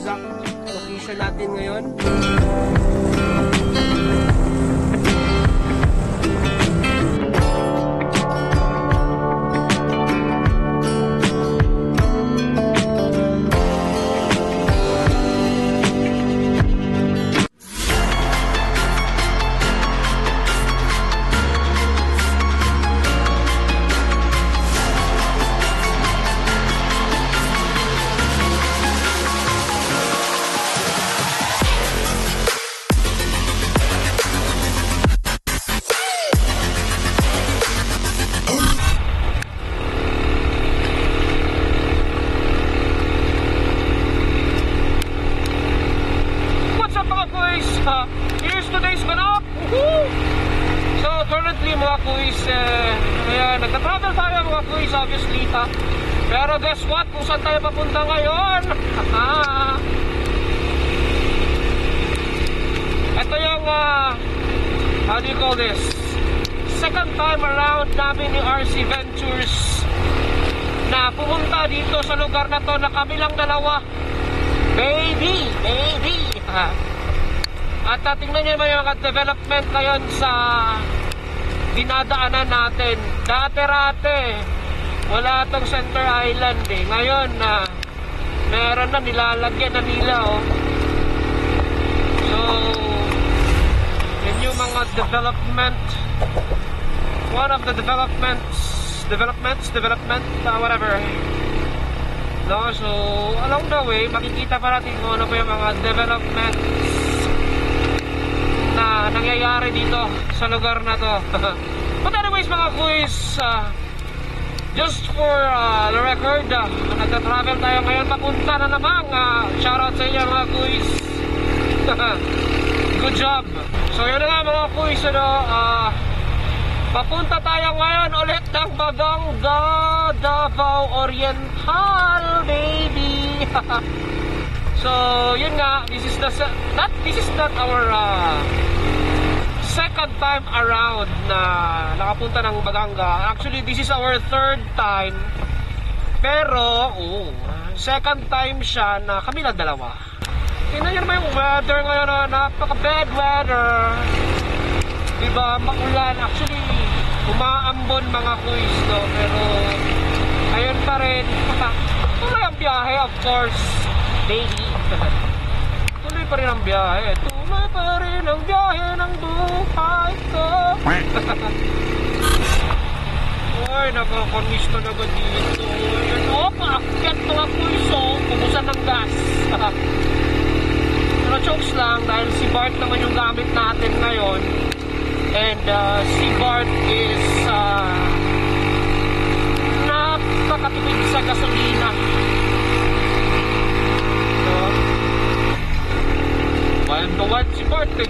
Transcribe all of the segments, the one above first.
exact location natin ngayon. Here's today's ganap. So currently mga kuys, nagta-travel tayo mga kuys obviously ha. Pero guess what, kung saan tayo papunta ngayon? Ito yung how do you call this, second time around namin ni RC Ventures na pumunta dito sa lugar na to, na kami lang dalawa. Baby At tingnan nyo naman yung mga development ngayon sa dinadaanan natin. Dati-rate wala tong Center Island eh. Ngayon na meron na, nilalagyan na nila oh. So yun yung mga development. One of the development, whatever. No, so along the way makikita pa natin kung ano pa yung mga development na nangyayari dito sa lugar na to. But anyways mga kuys, just for the record, nagta-travel tayo ngayon papunta na naman. Shoutout sa inyo mga kuys. Good job. So yun na nga mga kuys, papunta tayo ngayon ulit ng Baganga, Davao Oriental, baby. So yun nga, this is not our second time around na nakapunta ng Baganga. Actually this is our third time, pero second time siya na kami lang dalawa. Tingnan nyo naman yung weather ngayon, napaka bad weather, diba? Makulan, actually umaambon mga kuys, no? Pero ayun pa rin, tuloy ang biyahe, of course baby. Tuloy pa rin ang biyahe. Tuloy pa rin ang biyahe ng buhay ko. Uy, nakakamiss talaga dito. Paakyat mga pulso, ubusan ng gas. Pero jokes lang, dahil si Bart naman yung gamit natin ngayon. And si Bart is napakatipid sa gasolina. Wild na wild si Bart eh.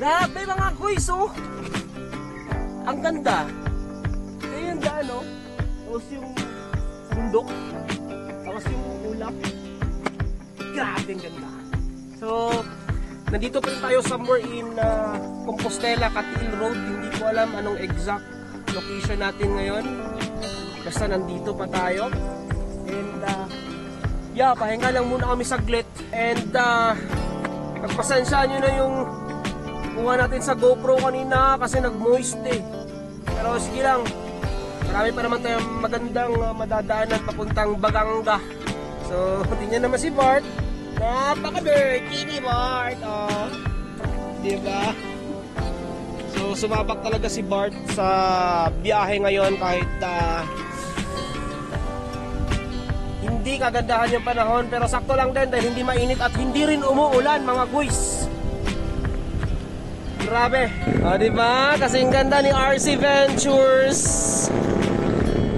Grabe mga kuys, oh. Ang ganda. Kaya yung daan, oh. Tapos yung bundok. Tapos yung ulap. Grabe ang ganda. So nandito pa rin tayo somewhere in Compostela, Catil Road. Hindi ko alam anong exact location natin ngayon. Basta nandito pa tayo. And pahinga lang muna kami saglit. And pagpasensyaan nyo na yung kuha natin sa GoPro kanina kasi nag-moist eh. Pero sige lang, marami pa naman tayong magandang madadaanan papuntang Baganga. So tingnan naman si Bart. Napaka-dirty ni Bart, oh. Diba? So sumabak talaga si Bart sa biyahe ngayon kahit hindi kagandahan yung panahon, pero sakto lang din dahil hindi mainit at hindi rin umuulan mga guys. Grabe, diba? Kasing ganda ni RC Ventures.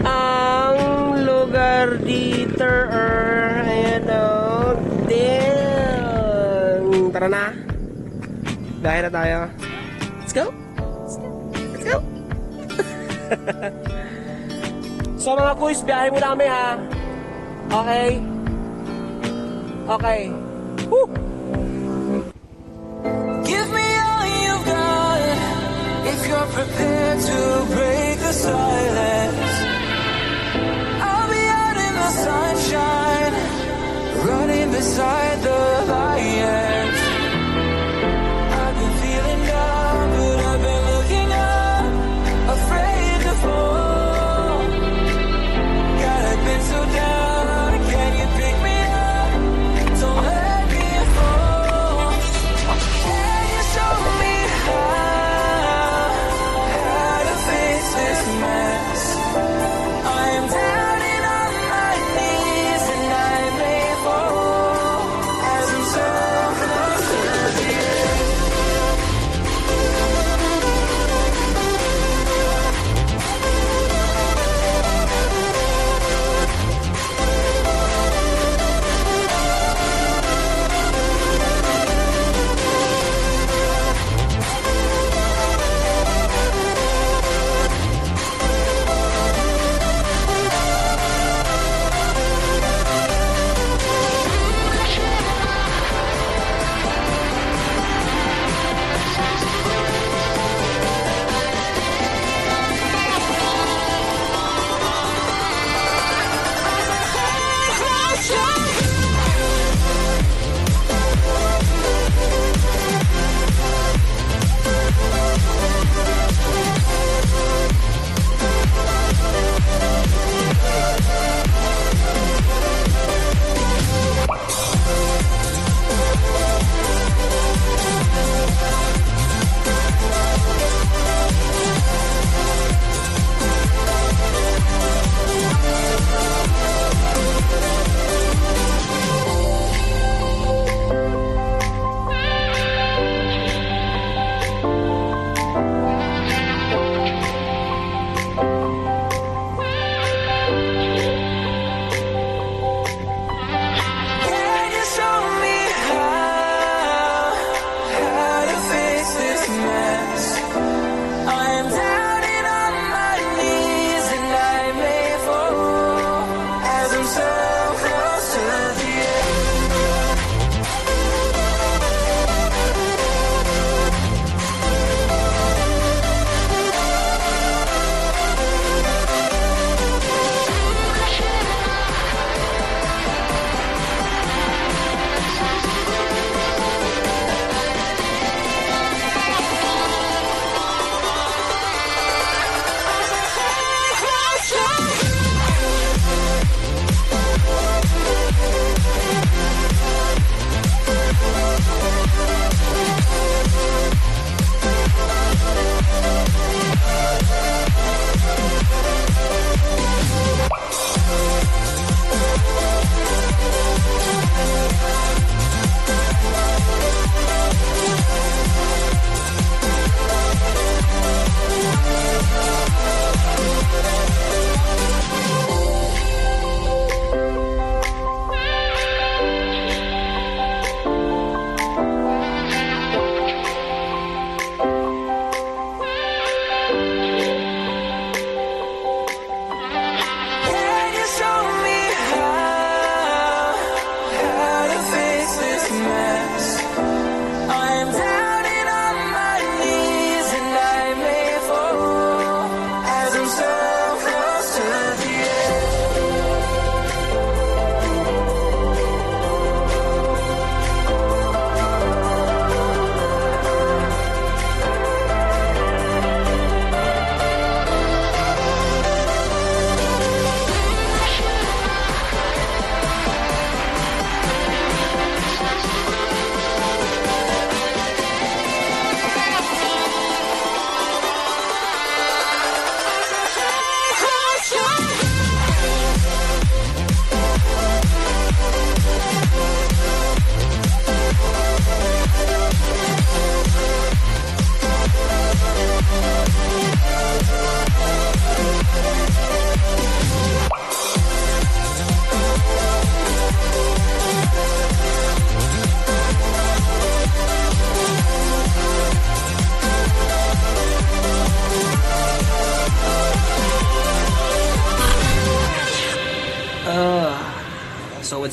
Ang lugar dito, ayan o. Damn. Tara na. Biyahe na tayo. Let's go. Let's go. So mga kuys, biyahe muna kami ha. Okay. Okay. Woo.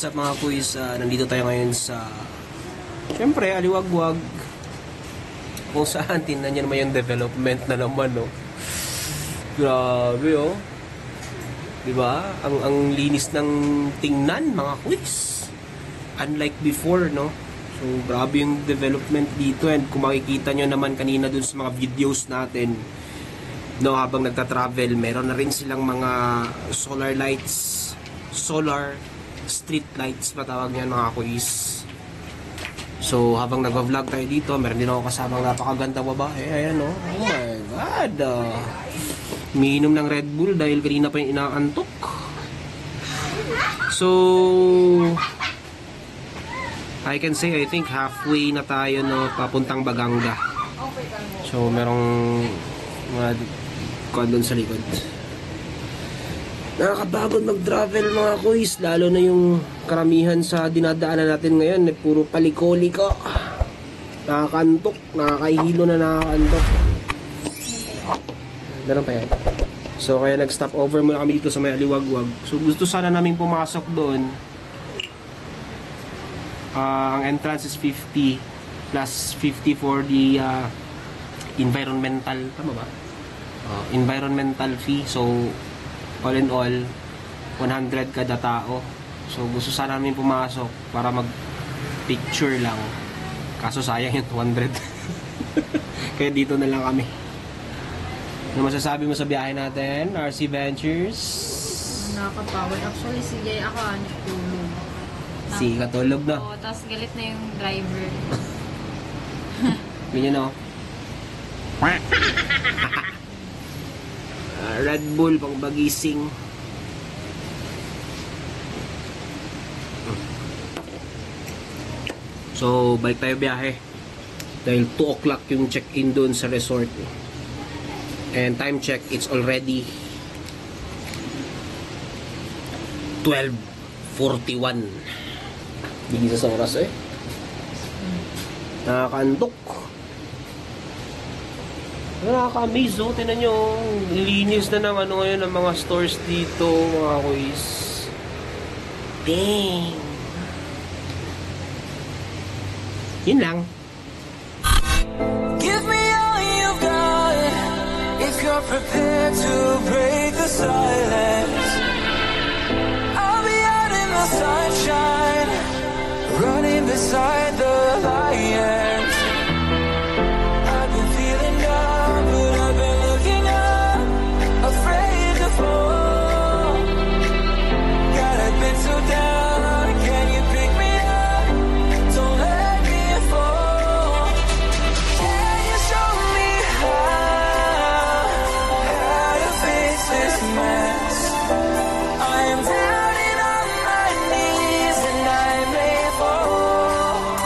what's up mga kuys? Nandito tayo ngayon sa, syempre, Aliwagwag. Kung saan, tingnan nyo naman yung development na naman, no? Grabe, oh. Diba? Ang linis ng tingnan, mga kuys. Unlike before, no? So, grabe yung development dito. And kung makikita nyo naman kanina dun sa mga videos natin, no, habang nagta-travel, meron na rin silang mga solar lights, solar street lights patawag niyan mga kuis. So habang nagva-vlog tayo dito, meron din ako kasamang napakagandang babae. Ayan, oh, oh my god, umiinom ng Red Bull dahil kanina pa yung inaantok. So I can say I think halfway na tayo, no, papuntang Baganga. So merong mga doon sa likod. Nakakabagod mag-travel mga kuys, lalo na yung karamihan sa dinadaanan natin ngayon ay puro paliko-liko. Nakakantok, nakakahilo na nakakantok. Ganun pa yan. So kaya nag-stop over muna kami dito sa may Aliwagwag. So gusto sana namin pumasok doon. Ang entrance is 50 plus 50 for the environmental, tama ba? Environmental fee. So all in all 100 kada tao. So gusto sana namin pumasok para mag picture lang, kaso sayang yung 200. Kaya dito na lang kami. Ano masasabi mo sa biyahe natin, RC Ventures? Nakakapagod. Actually, si Jay ako tulog. Si katulog na. Oo, tapos galit na yung driver. Ganyan, no? Red Bull pang bagising. So balik tayo biyahe dahil 2 o'clock yung check-in doon sa resort, and time check, it's already 12:41. Hindi sa oras eh. Nakakantok. Nakaka-amaze, oh. Tignan nyo, linis na ng ano ngayon ng mga stores dito, mga kuys. Dang! Yun lang. Give me all you got if you're prepared to break the silence. I'll be out in the sunshine, running beside the lions. I've been feeling down, but I've been looking up, afraid to fall. God, I've been so down, can you pick me up? Don't let me fall. Can you show me how to face this mess? I am down and on my knees and I may fall.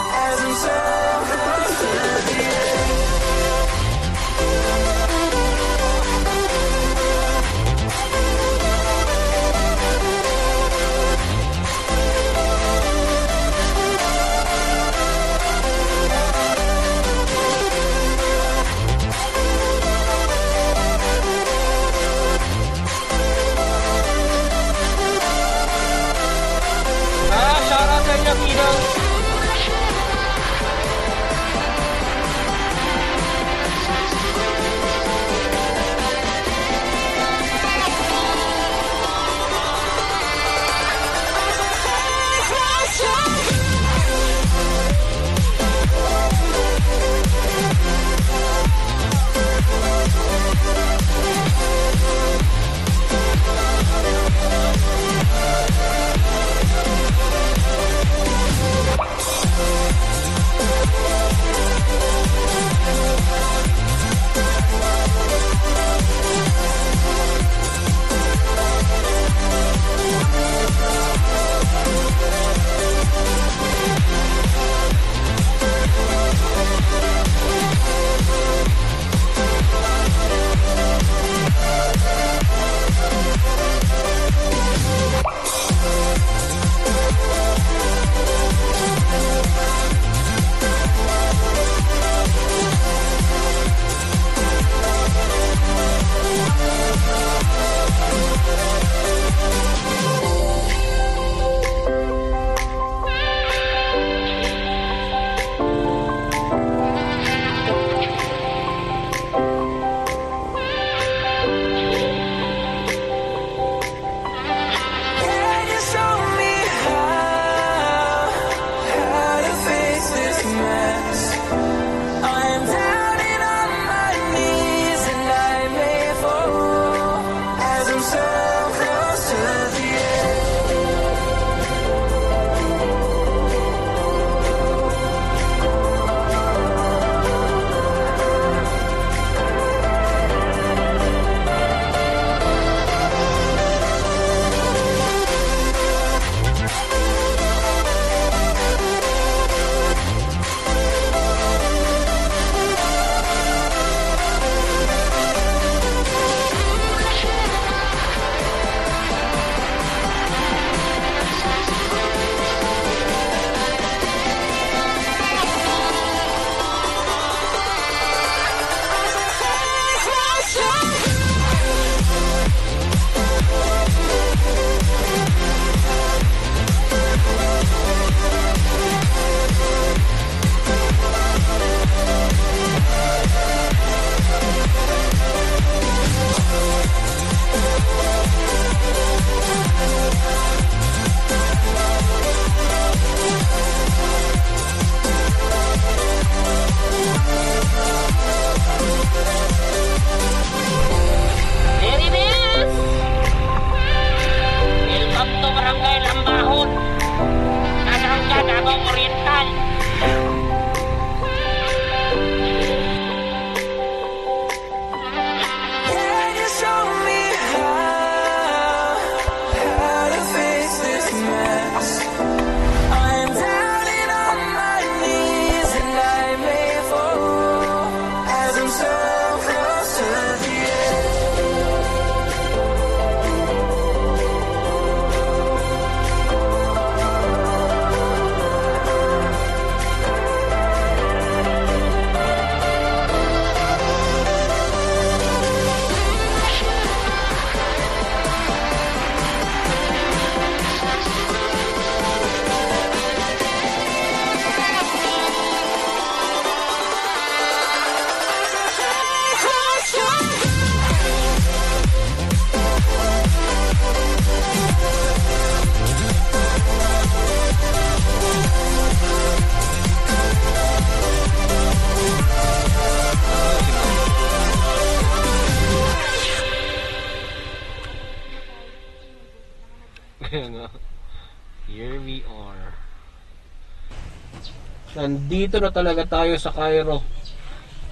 Nandito na talaga tayo sa Cairo.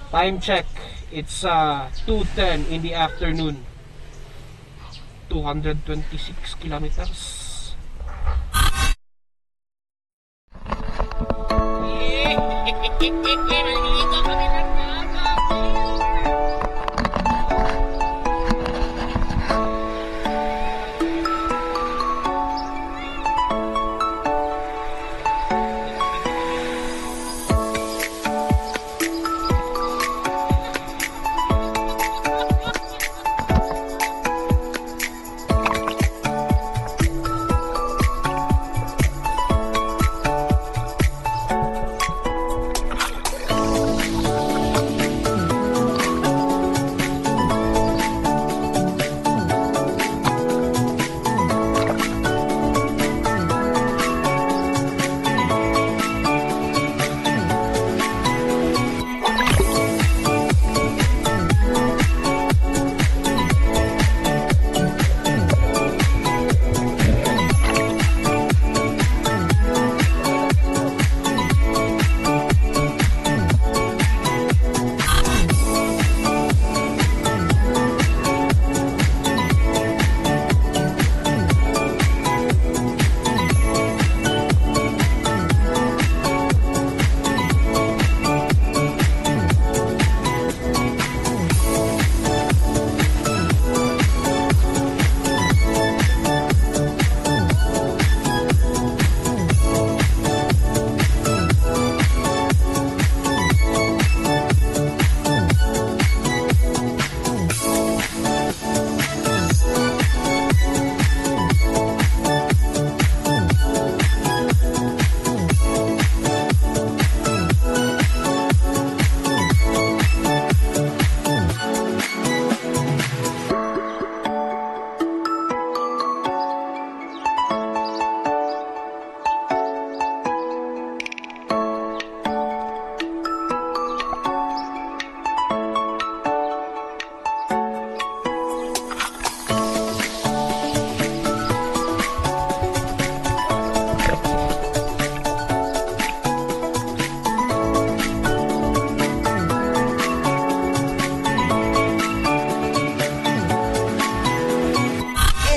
Time check. It's 2:10 in the afternoon. 226 kilometers.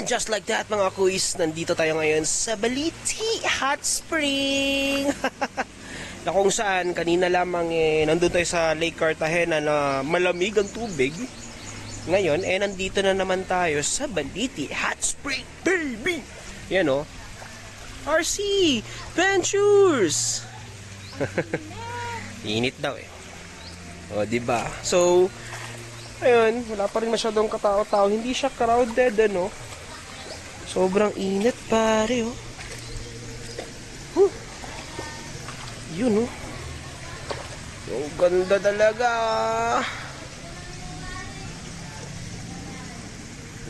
Just like that mga kuis, nandito tayo ngayon sa Baliti Hot Spring. Na kung saan kanina lamang nandun tayo sa Lake Cartagena na malamig ang tubig. Ngayon nandito na naman tayo sa Baliti Hot Spring, baby. Yan o. RC Ventures. Init daw O diba? So ayun, wala pa rin masyadong katao-tao. Hindi siya crowded ano. Sobrang init pare Yun Yung ganda talaga.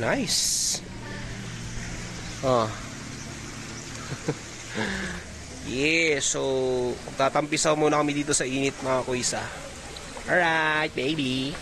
Nice. Yeah, so tatampisaw muna kami dito sa init mga kuisa. Alright, baby.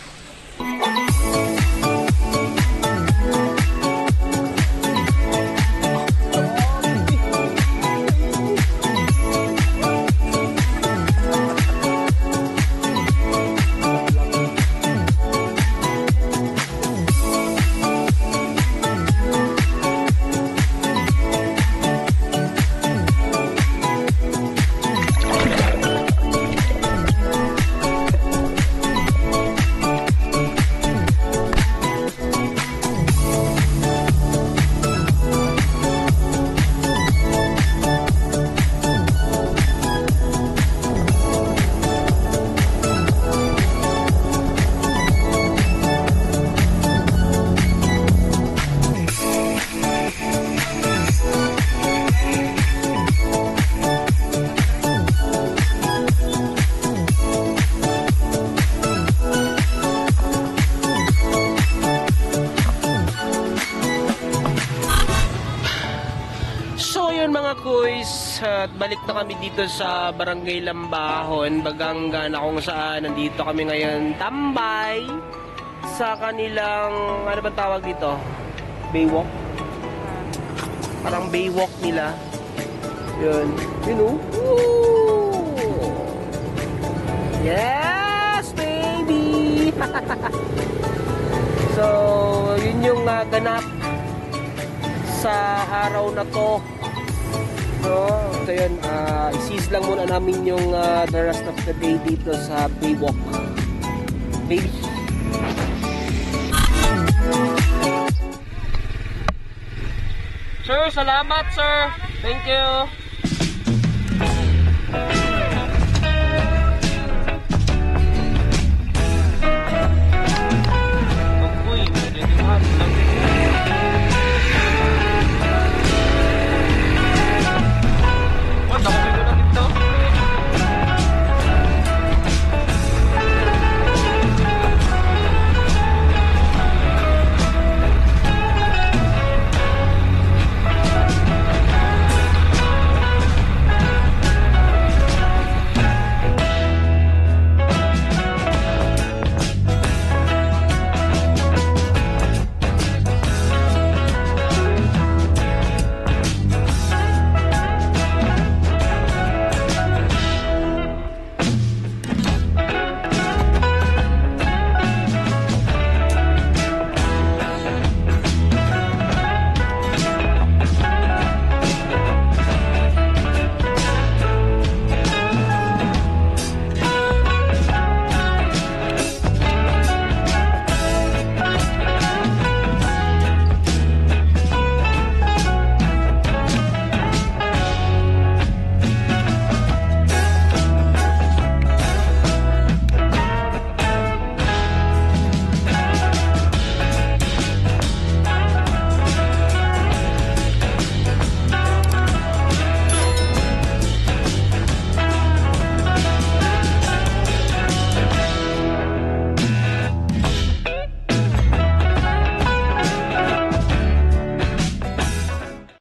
mga kuys, at balik na kami dito sa Barangay Lambahon, Baganga, na kung saan nandito kami ngayon tambay sa kanilang, ano ba tawag dito? Baywalk? Parang baywalk nila. Yun. Yun o. Yes, baby! So, yun yung ganap sa araw na to. So, ito yun, isis lang muna namin yung the rest of the day dito sa Baywalk. Baby. Sir, salamat sir. Thank you.